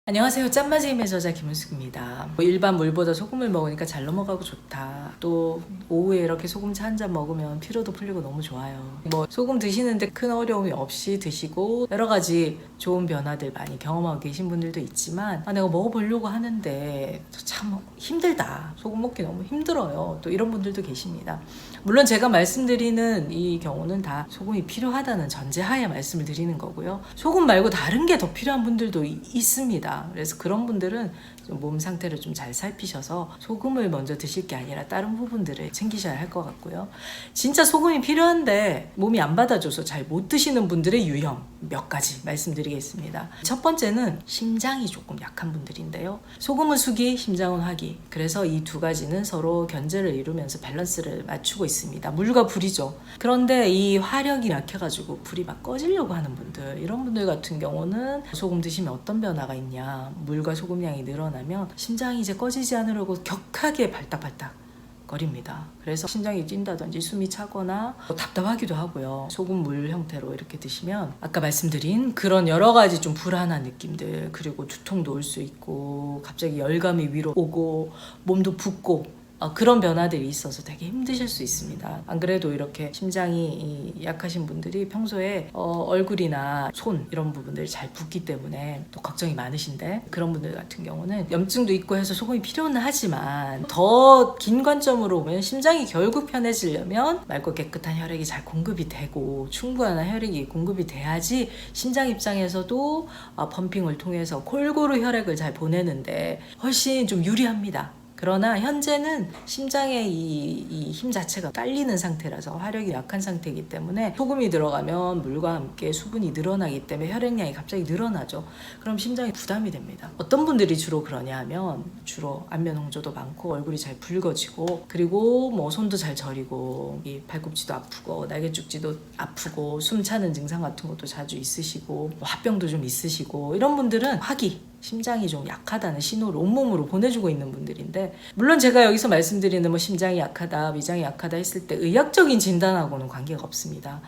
안녕하세요. 짠맛의 힘의 저자 김은숙입니다. 일반 물보다 소금을 먹으니까 잘 넘어가고 좋다. 또 오후에 이렇게 소금차 한 잔 먹으면 피로도 풀리고 너무 좋아요. 소금 드시는데 큰 어려움이 없이 드시고 여러 가지 좋은 변화들 많이 경험하고 계신 분들도 있지만 내가 먹어보려고 하는데 참 힘들다. 소금 먹기 너무 힘들어요. 또 이런 분들도 계십니다. 물론 제가 말씀드리는 이 경우는 다 소금이 필요하다는 전제하에 말씀을 드리는 거고요. 소금 말고 다른 게 더 필요한 분들도 있습니다. 그래서 그런 분들은 좀 몸 상태를 좀 잘 살피셔서 소금을 먼저 드실 게 아니라 다른 부분들을 챙기셔야 할 것 같고요. 진짜 소금이 필요한데 몸이 안 받아줘서 잘 못 드시는 분들의 유형 몇 가지 말씀드리겠습니다. 첫 번째는 심장이 조금 약한 분들인데요. 소금은 수기, 심장은 화기. 그래서 이 두 가지는 서로 견제를 이루면서 밸런스를 맞추고 있습니다. 물과 불이죠. 그런데 이 화력이 약해가지고 불이 막 꺼지려고 하는 분들, 이런 분들 같은 경우는 소금 드시면 어떤 변화가 있냐, 물과 소금량이 늘어나면 심장이 이제 꺼지지 않으려고 격하게 발딱발딱 거립니다. 그래서 심장이 뛴다든지 숨이 차거나 답답하기도 하고요. 소금물 형태로 이렇게 드시면 아까 말씀드린 그런 여러 가지 좀 불안한 느낌들, 그리고 두통도 올 수 있고 갑자기 열감이 위로 오고 몸도 붓고 그런 변화들이 있어서 되게 힘드실 수 있습니다. 안 그래도 이렇게 심장이 약하신 분들이 평소에 얼굴이나 손 이런 부분들이 잘 붓기 때문에 또 걱정이 많으신데, 그런 분들 같은 경우는 염증도 있고 해서 소금이 필요는 하지만 더 긴 관점으로 보면 심장이 결국 편해지려면 맑고 깨끗한 혈액이 잘 공급이 되고 충분한 혈액이 공급이 돼야지 심장 입장에서도 펌핑을 통해서 골고루 혈액을 잘 보내는데 훨씬 좀 유리합니다. 그러나 현재는 심장의 이 힘 자체가 딸리는 상태라서 화력이 약한 상태이기 때문에 소금이 들어가면 물과 함께 수분이 늘어나기 때문에 혈액량이 갑자기 늘어나죠. 그럼 심장이 부담이 됩니다. 어떤 분들이 주로 그러냐 하면 주로 안면 홍조도 많고 얼굴이 잘 붉어지고, 그리고 손도 잘 저리고 이 발꿈치도 아프고 날개죽지도 아프고 숨 차는 증상 같은 것도 자주 있으시고 화병도 좀 있으시고, 이런 분들은 화기, 심장이 좀 약하다는 신호를 온몸으로 보내주고 있는 분들인데, 물론 제가 여기서 말씀드리는 심장이 약하다, 위장이 약하다 했을 때 의학적인 진단하고는 관계가 없습니다.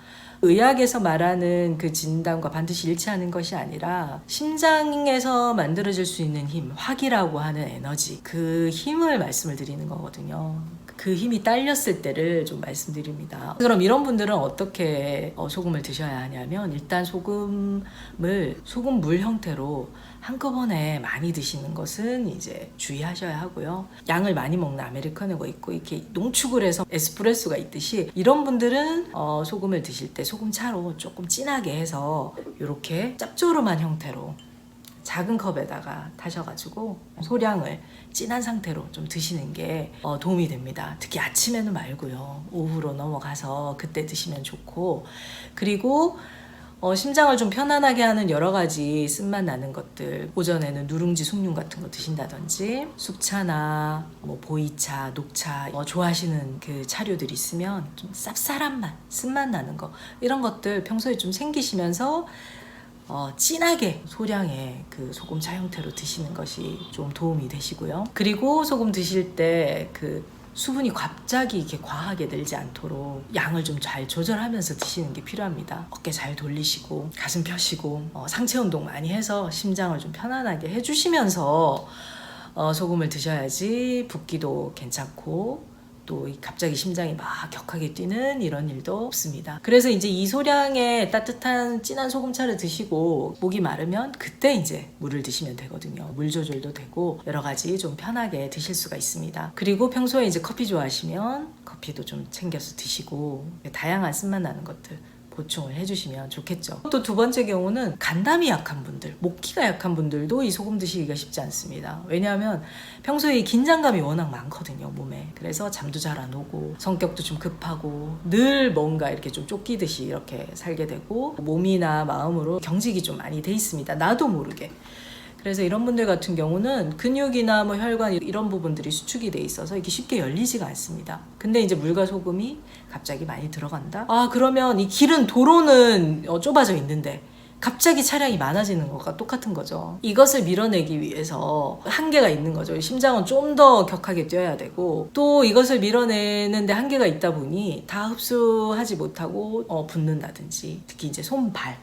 의학에서 말하는 그 진단과 반드시 일치하는 것이 아니라 심장에서 만들어질 수 있는 힘, 화기라고 하는 에너지, 그 힘을 말씀을 드리는 거거든요. 그 힘이 딸렸을 때를 좀 말씀드립니다. 그럼 이런 분들은 어떻게 소금을 드셔야 하냐면, 일단 소금을 소금물 형태로 한꺼번에 많이 드시는 것은 이제 주의하셔야 하고요. 양을 많이 먹는 아메리카노가 있고 이렇게 농축을 해서 에스프레소가 있듯이, 이런 분들은 소금을 드실 때 소금차로 조금 진하게 해서 이렇게 짭조름한 형태로 작은 컵에다가 타셔가지고 소량을 진한 상태로 좀 드시는 게 도움이 됩니다. 특히 아침에는 말고요. 오후로 넘어가서 그때 드시면 좋고, 그리고 심장을 좀 편안하게 하는 여러 가지 쓴맛 나는 것들, 오전에는 누룽지 숭늉 같은 거 드신다든지 숙차나 보이차, 녹차 좋아하시는 그 차류들이 있으면 좀 쌉쌀한 맛, 쓴맛 나는 거, 이런 것들 평소에 좀 챙기시면서 진하게 소량의 그 소금차 형태로 드시는 것이 좀 도움이 되시고요. 그리고 소금 드실 때 그 수분이 갑자기 이렇게 과하게 늘지 않도록 양을 좀 잘 조절하면서 드시는 게 필요합니다. 어깨 잘 돌리시고 가슴 펴시고 상체 운동 많이 해서 심장을 좀 편안하게 해주시면서 소금을 드셔야지 붓기도 괜찮고 또 갑자기 심장이 막 격하게 뛰는 이런 일도 없습니다. 그래서 이제 이 소량의 따뜻한 진한 소금차를 드시고 목이 마르면 그때 이제 물을 드시면 되거든요. 물 조절도 되고 여러 가지 좀 편하게 드실 수가 있습니다. 그리고 평소에 이제 커피 좋아하시면 커피도 좀 챙겨서 드시고 다양한 쓴맛 나는 것들 보충을 해주시면 좋겠죠. 또 두 번째 경우는 간담이 약한 분들, 목기가 약한 분들도 이 소금 드시기가 쉽지 않습니다. 왜냐하면 평소에 긴장감이 워낙 많거든요, 몸에. 그래서 잠도 잘 안 오고 성격도 좀 급하고 늘 뭔가 이렇게 좀 쫓기듯이 이렇게 살게 되고 몸이나 마음으로 경직이 좀 많이 돼 있습니다. 나도 모르게. 그래서 이런 분들 같은 경우는 근육이나 혈관 이런 부분들이 수축이 돼 있어서 이게 쉽게 열리지가 않습니다. 근데 이제 물과 소금이 갑자기 많이 들어간다? 그러면 이 길은 도로는 좁아져 있는데 갑자기 차량이 많아지는 것과 똑같은 거죠. 이것을 밀어내기 위해서 한계가 있는 거죠. 심장은 좀 더 격하게 뛰어야 되고, 또 이것을 밀어내는데 한계가 있다 보니 다 흡수하지 못하고 붓는다든지, 특히 이제 손발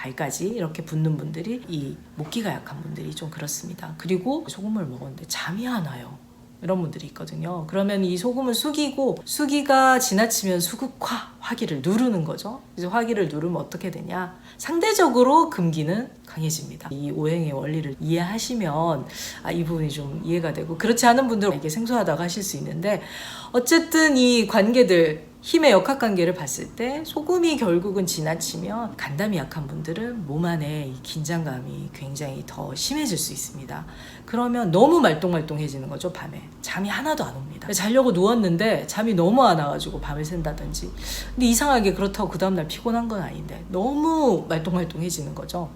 발까지 이렇게 붓는 분들이 이 목기가 약한 분들이 좀 그렇습니다. 그리고 소금을 먹었는데 잠이 안 와요. 이런 분들이 있거든요. 그러면 이 소금을 숙이고 수기가 지나치면 수극화, 화기를 누르는 거죠. 그래서 화기를 누르면 어떻게 되냐? 상대적으로 금기는 강해집니다. 이 오행의 원리를 이해하시면 이 부분이 좀 이해가 되고, 그렇지 않은 분들은 이게 생소하다고 하실 수 있는데, 어쨌든 이 관계들, 힘의 역학관계를 봤을 때 소금이 결국은 지나치면 간담이 약한 분들은 몸 안에 이 긴장감이 굉장히 더 심해질 수 있습니다. 그러면 너무 말똥말똥해지는 거죠. 밤에 잠이 하나도 안 옵니다. 자려고 누웠는데 잠이 너무 안 와가지고 밤을 샌다든지. 근데 이상하게 그렇다고 그 다음날 피곤한 건 아닌데 너무 말똥말똥해지는 거죠.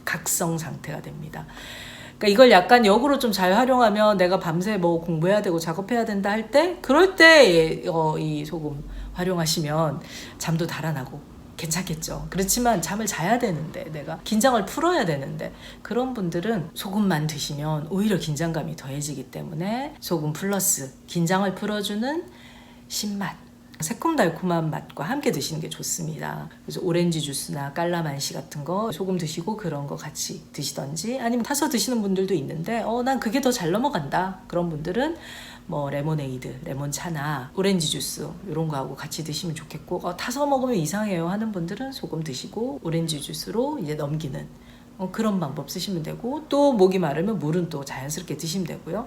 각성 상태가 됩니다. 그러니까 이걸 약간 역으로 좀 잘 활용하면, 내가 밤새 뭐 공부해야 되고 작업해야 된다 할 때, 그럴 때 이 소금 활용하시면 잠도 달아나고 괜찮겠죠. 그렇지만 잠을 자야 되는데, 내가 긴장을 풀어야 되는데, 그런 분들은 소금만 드시면 오히려 긴장감이 더해지기 때문에 소금 플러스 긴장을 풀어주는 신맛, 새콤달콤한 맛과 함께 드시는 게 좋습니다. 그래서 오렌지 주스나 깔라만시 같은 거 소금 드시고 그런 거 같이 드시던지, 아니면 타서 드시는 분들도 있는데 난 그게 더 잘 넘어간다, 그런 분들은 뭐 레모네이드, 레몬차나 오렌지 주스 이런 거하고 같이 드시면 좋겠고, 타서 먹으면 이상해요 하는 분들은 소금 드시고 오렌지 주스로 이제 넘기는 그런 방법 쓰시면 되고, 또 목이 마르면 물은 또 자연스럽게 드시면 되고요.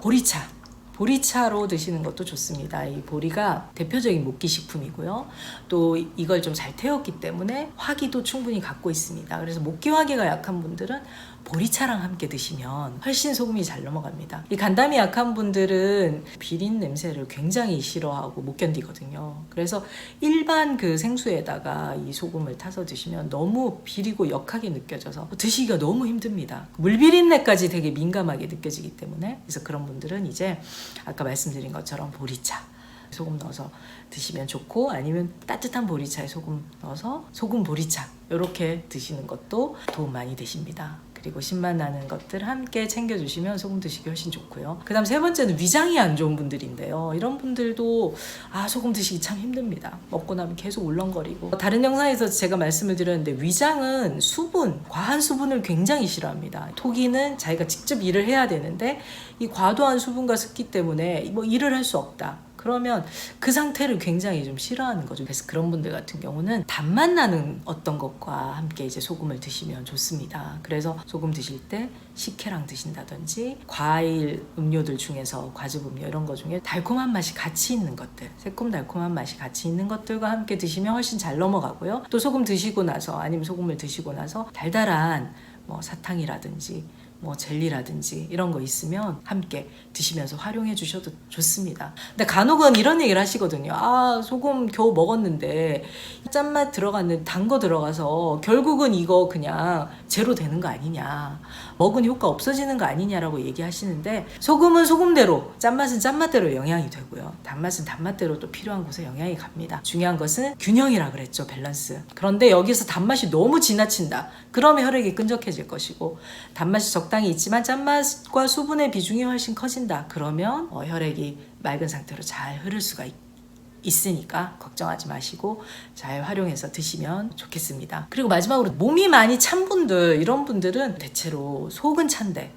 보리차로 드시는 것도 좋습니다. 이 보리가 대표적인 목기 식품이고요. 또 이걸 좀 잘 태웠기 때문에 화기도 충분히 갖고 있습니다. 그래서 목기 화기가 약한 분들은 보리차랑 함께 드시면 훨씬 소금이 잘 넘어갑니다. 이 간담이 약한 분들은 비린 냄새를 굉장히 싫어하고 못 견디거든요. 그래서 일반 그 생수에다가 이 소금을 타서 드시면 너무 비리고 역하게 느껴져서 드시기가 너무 힘듭니다. 물비린내까지 되게 민감하게 느껴지기 때문에, 그래서 그런 분들은 이제 아까 말씀드린 것처럼 보리차 소금 넣어서 드시면 좋고, 아니면 따뜻한 보리차에 소금 넣어서 소금 보리차 이렇게 드시는 것도 도움 많이 되십니다. 그리고 신맛 나는 것들 함께 챙겨주시면 소금 드시기 훨씬 좋고요. 그 다음 세 번째는 위장이 안 좋은 분들인데요. 이런 분들도 소금 드시기 참 힘듭니다. 먹고 나면 계속 울렁거리고. 다른 영상에서 제가 말씀을 드렸는데, 위장은 수분, 과한 수분을 굉장히 싫어합니다. 토기는 자기가 직접 일을 해야 되는데 이 과도한 수분과 습기 때문에 뭐 일을 할 수 없다, 그러면 그 상태를 굉장히 좀 싫어하는 거죠. 그래서 그런 분들 같은 경우는 단맛 나는 어떤 것과 함께 이제 소금을 드시면 좋습니다. 그래서 소금 드실 때 식혜랑 드신다든지, 과일 음료들 중에서 과즙 음료 이런 거 중에 달콤한 맛이 같이 있는 것들, 새콤달콤한 맛이 같이 있는 것들과 함께 드시면 훨씬 잘 넘어가고요. 또 소금 드시고 나서, 아니면 소금을 드시고 나서 달달한 뭐 사탕이라든지 뭐 젤리라든지 이런 거 있으면 함께 드시면서 활용해 주셔도 좋습니다. 근데 간혹은 이런 얘기를 하시거든요. 소금 겨우 먹었는데 짠맛 들어갔는데 단 거 들어가서 결국은 이거 그냥 제로 되는 거 아니냐, 먹은 효과 없어지는 거 아니냐라고 얘기하시는데, 소금은 소금대로, 짠맛은 짠맛대로 영향이 되고요. 단맛은 단맛대로 또 필요한 곳에 영향이 갑니다. 중요한 것은 균형이라 그랬죠. 밸런스. 그런데 여기서 단맛이 너무 지나친다, 그러면 혈액이 끈적해질 것이고, 단맛이 적당히 있지만 짠맛과 수분의 비중이 훨씬 커진다, 그러면 혈액이 맑은 상태로 잘 흐를 수가 있으니까 걱정하지 마시고 잘 활용해서 드시면 좋겠습니다. 그리고 마지막으로 몸이 많이 찬 분들, 이런 분들은 대체로 속은 찬데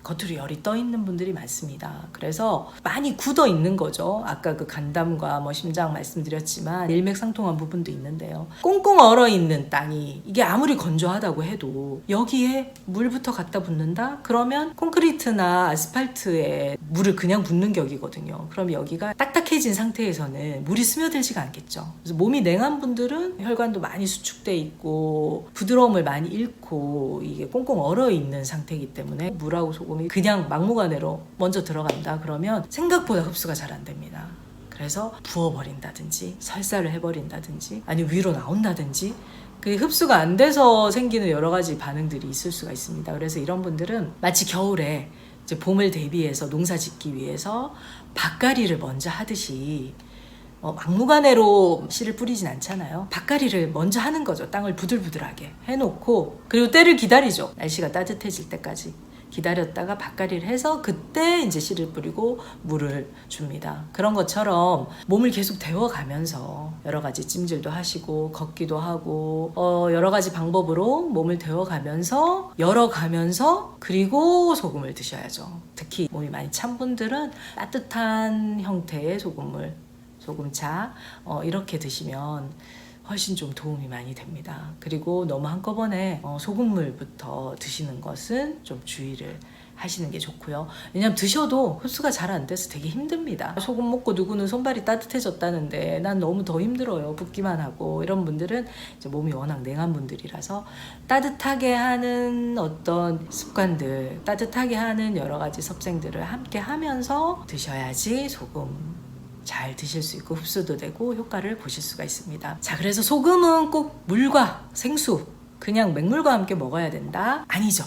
겉으로 열이 떠 있는 분들이 많습니다. 그래서 많이 굳어 있는 거죠. 아까 그 간담과 뭐 심장 말씀드렸지만 일맥상통한 부분도 있는데요. 꽁꽁 얼어 있는 땅이, 이게 아무리 건조하다고 해도 여기에 물부터 갖다 붓는다? 그러면 콘크리트나 아스팔트에 물을 그냥 붓는 격이거든요. 그럼 여기가 딱딱해진 상태에서는 물이 스며들지가 않겠죠. 그래서 몸이 냉한 분들은 혈관도 많이 수축돼 있고 부드러움을 많이 잃고 이게 꽁꽁 얼어 있는 상태이기 때문에 물하고 소금 그냥 막무가내로 먼저 들어간다 그러면 생각보다 흡수가 잘 안 됩니다. 그래서 부어버린다든지 설사를 해버린다든지 아니면 위로 나온다든지 그 흡수가 안 돼서 생기는 여러 가지 반응들이 있을 수가 있습니다. 그래서 이런 분들은 마치 겨울에 이제 봄을 대비해서 농사 짓기 위해서 밭갈이를 먼저 하듯이 막무가내로 씨를 뿌리진 않잖아요. 밭갈이를 먼저 하는 거죠. 땅을 부들부들하게 해놓고, 그리고 때를 기다리죠. 날씨가 따뜻해질 때까지. 기다렸다가 밭갈이를 해서 그때 이제 씨를 뿌리고 물을 줍니다. 그런 것처럼 몸을 계속 데워가면서 여러 가지 찜질도 하시고 걷기도 하고 여러 가지 방법으로 몸을 데워가면서 열어가면서 그리고 소금을 드셔야죠. 특히 몸이 많이 찬 분들은 따뜻한 형태의 소금차 이렇게 드시면 훨씬 좀 도움이 많이 됩니다. 그리고 너무 한꺼번에 소금물부터 드시는 것은 좀 주의를 하시는 게 좋고요. 왜냐면 드셔도 흡수가 잘 안 돼서 되게 힘듭니다. 소금 먹고 누구는 손발이 따뜻해졌다는데 난 너무 더 힘들어요. 붓기만 하고. 이런 분들은 이제 몸이 워낙 냉한 분들이라서 따뜻하게 하는 어떤 습관들, 따뜻하게 하는 여러 가지 섭생들을 함께 하면서 드셔야지 소금 잘 드실 수 있고 흡수도 되고 효과를 보실 수가 있습니다. 자, 그래서 소금은 꼭 물과 생수, 그냥 맹물과 함께 먹어야 된다? 아니죠.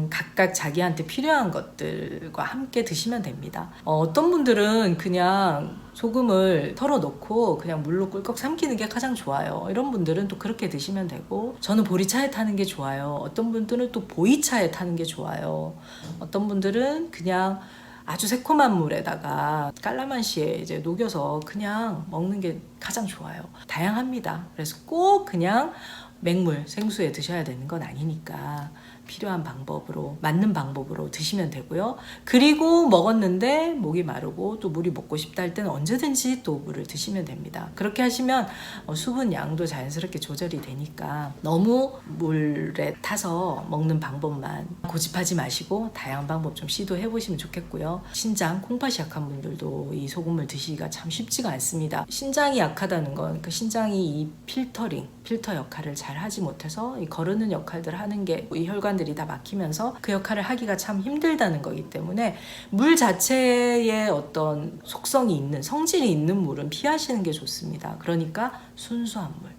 각각 자기한테 필요한 것들과 함께 드시면 됩니다. 어떤 분들은 그냥 소금을 털어놓고 그냥 물로 꿀꺽 삼키는 게 가장 좋아요. 이런 분들은 또 그렇게 드시면 되고, 저는 보리차에 타는 게 좋아요. 어떤 분들은 또 보이차에 타는 게 좋아요. 어떤 분들은 그냥 아주 새콤한 물에다가 깔라만시에 이제 녹여서 그냥 먹는 게 가장 좋아요. 다양합니다. 그래서 꼭 그냥 맹물, 생수에 드셔야 되는 건 아니니까 필요한 방법으로, 맞는 방법으로 드시면 되고요. 그리고 먹었는데 목이 마르고 또 물이 먹고 싶다 할 때는 언제든지 또 물을 드시면 됩니다. 그렇게 하시면 수분 양도 자연스럽게 조절이 되니까 너무 물에 타서 먹는 방법만 고집하지 마시고 다양한 방법 좀 시도해 보시면 좋겠고요. 신장, 콩팥이 약한 분들도 이 소금을 드시기가 참 쉽지가 않습니다. 신장이 약하다는 건 그 신장이 이 필터 역할을 잘 하지 못해서 이 거르는 역할들을 하는 게 이 혈관들이 다 막히면서 그 역할을 하기가 참 힘들다는 거기 때문에 물 자체에 어떤 속성이 있는, 성질이 있는 물은 피하시는 게 좋습니다. 그러니까 순수한 물,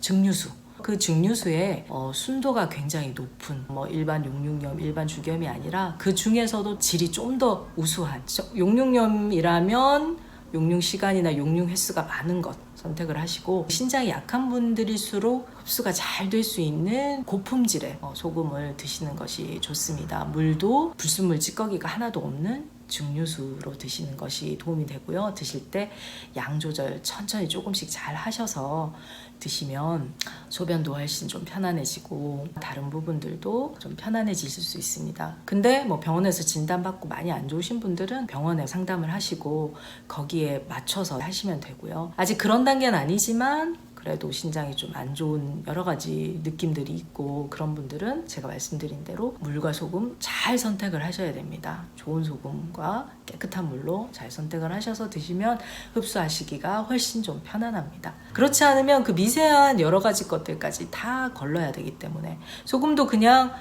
증류수. 그 증류수의 순도가 굉장히 높은 일반 용융염, 일반 주겸이 아니라 그 중에서도 질이 좀 더 우수한 용융염이라면 용융 시간이나 용융 횟수가 많은 것 선택을 하시고, 신장이 약한 분들일수록 흡수가 잘 될 수 있는 고품질의 소금을 드시는 것이 좋습니다. 물도 불순물 찌꺼기가 하나도 없는 증류수로 드시는 것이 도움이 되고요. 드실 때 양 조절 천천히 조금씩 잘 하셔서 드시면 소변도 훨씬 좀 편안해지고 다른 부분들도 좀 편안해지실 수 있습니다. 근데 병원에서 진단받고 많이 안 좋으신 분들은 병원에 상담을 하시고 거기에 맞춰서 하시면 되고요. 아직 그런 단계는 아니지만 그래도 신장이 좀 안 좋은 여러 가지 느낌들이 있고 그런 분들은 제가 말씀드린 대로 물과 소금 잘 선택을 하셔야 됩니다. 좋은 소금과 깨끗한 물로 잘 선택을 하셔서 드시면 흡수하시기가 훨씬 좀 편안합니다. 그렇지 않으면 그 미세한 여러 가지 것들까지 다 걸러야 되기 때문에, 소금도 그냥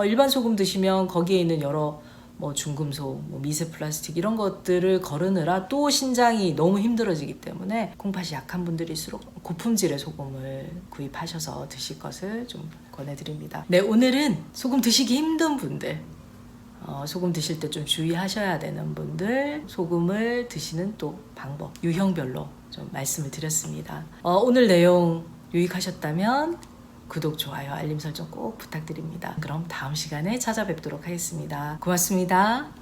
일반 소금 드시면 거기에 있는 여러 중금속, 미세 플라스틱 이런 것들을 거르느라 또 신장이 너무 힘들어지기 때문에 콩팥이 약한 분들일수록 고품질의 소금을 구입하셔서 드실 것을 좀 권해드립니다. 네, 오늘은 소금 드시기 힘든 분들, 소금 드실 때 좀 주의하셔야 되는 분들, 소금을 드시는 또 방법, 유형별로 좀 말씀을 드렸습니다. 오늘 내용 유익하셨다면 구독, 좋아요, 알림 설정 꼭 부탁드립니다. 그럼 다음 시간에 찾아뵙도록 하겠습니다. 고맙습니다.